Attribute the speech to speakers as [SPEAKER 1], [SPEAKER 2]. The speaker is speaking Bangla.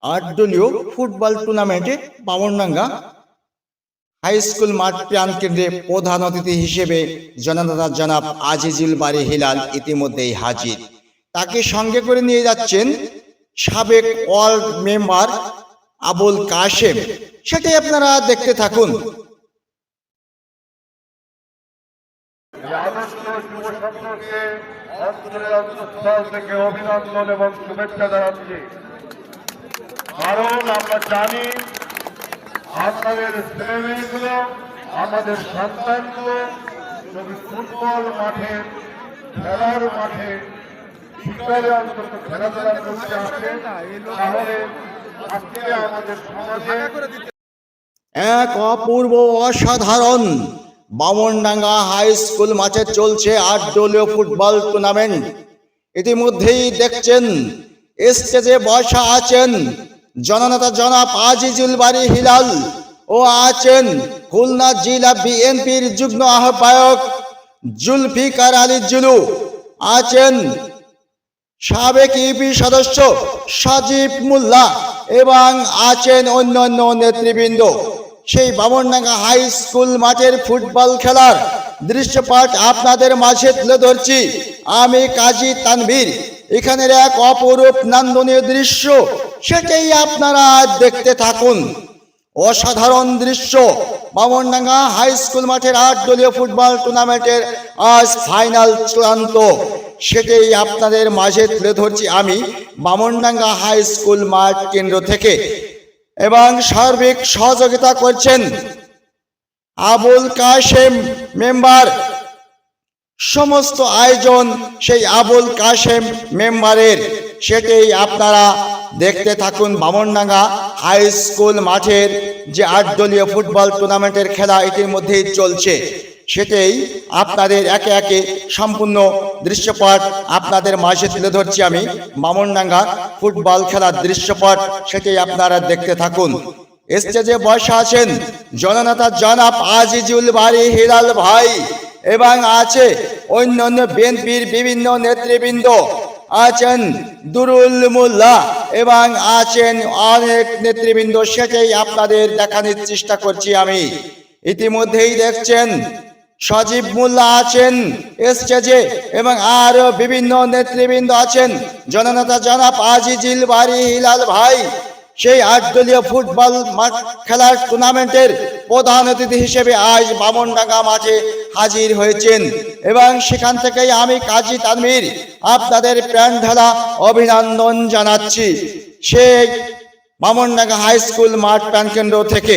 [SPEAKER 1] আট দলীয় ফুটবল টুর্নামেন্টে বামনডাঙ্গা হাই স্কুল মাঠ প্রাণ কেন্দ্রে প্রধান অতিথি হিসেবে জননেতা জনাব আজিজুল বারী হিলাল ইতিমধ্যেই হাজির। তাকে সঙ্গে করে নিয়ে যাচ্ছেন সাবেক ওয়ার্ল্ড মেম্বার আবুল কাশেম। সেটাই আপনারা দেখতে থাকুন।
[SPEAKER 2] অভিনন্দন এবং শুভেচ্ছা জানাচ্ছি, কারণ আমরা জানি আপনাদের ছেলেমেয়েগুলো, আমাদের সন্তানগুলো যদি ফুটবল মাঠে, খেলার মাঠে ভিতরে অন্তত খেলাধুলা করতে আসে, তাহলে আজকে আমাদের সমাজে
[SPEAKER 1] এক অপূর্ব অসাধারণ বামনডাঙ্গা হাই স্কুল মাঠে চলছে ৮ দলীয় ফুটবল টুর্নামেন্ট। ইতিমধ্যেই দেখছেন স্টেজে বসা আছেন জননেতা জনাব আজিজুল বারী হিলাল ও আছেন খুলনা জেলা বিএনপির যুগ্ম আহ্বায়ক জুলফিকার আলী জুলু, আছেন সাবেক ইউপি সদস্য সাজিব মোল্লা এবং আছেন অন্যান্য নেতৃবৃন্দ। সেই বামনডাঙ্গা হাই স্কুল মাঠের ফুটবল খেলার দৃশ্যপট আপনাদের মাঝে তুলে ধরছি আমি কাজী তানভীর। এখানের এক অপরূপ নান্দনীয় দৃশ্য, সেটাই আপনারা দেখতে থাকুন। অসাধারণ দৃশ্য, বামনডাঙ্গা হাই স্কুল মাঠের ৮ দলীয় ফুটবল টুর্নামেন্টের আজ ফাইনাল চূড়ান্ত, সেটাই আপনাদের মাঝে তুলে ধরছি আমি বামনডাঙ্গা হাই স্কুল মাঠ কেন্দ্র থেকে। এবং সার্বিক সহযোগিতা করছেন আবুল কাশেম মেম্বার। সমস্ত আয়োজন সেই আবুল কাশেম মেম্বারের, সেটাই আপনারা দেখতে থাকুন। বামনডাঙ্গা হাই স্কুল মাঠের যে ৮ দলীয় ফুটবল টুর্নামেন্টের খেলা ইতিমধ্যেই চলছে, সেটাই আপনাদের একে একে সম্পূর্ণ দৃশ্যপট আপনাদের মাঝে তুলে ধরছি আমি বামনডাঙ্গা ফুটবল খেলার দৃশ্যপট, সেটাই আপনারা দেখতে থাকুন। স্টেজে বসা আছেন জননেতা জনাব আজিজুল বারী হিলাল ভাই এবং আছে অন্যান্য বিএনপির বিভিন্ন নেতৃবৃন্দ, আছেন দুরুল মোল্লা এবং আছেন অনেক নেতৃবৃন্দ, সেটাই আপনাদের দেখানোর চেষ্টা করছি আমি। ইতিমধ্যেই দেখছেন সাজিব মোল্লা আছেন স্টেজে এবং আরো বিভিন্ন নেতৃবৃন্দ আছেন। জননেতা জনাব আজিজুল বারী হিলাল ভাই সেই ৮ দলীয় ফুটবল মাঠ খেলার টুর্নামেন্টের প্রধান অতিথি হিসেবে আজ বামনডাঙ্গা মাঠে হাজির হয়েছেন এবং সেখান থেকেই আমি কাজী তানভীর আপনাদের প্রাণ ঢালা অভিনন্দন জানাচ্ছি সেই বামনডাঙ্গা হাই স্কুল মাঠ প্রাণকেন্দ্র থেকে।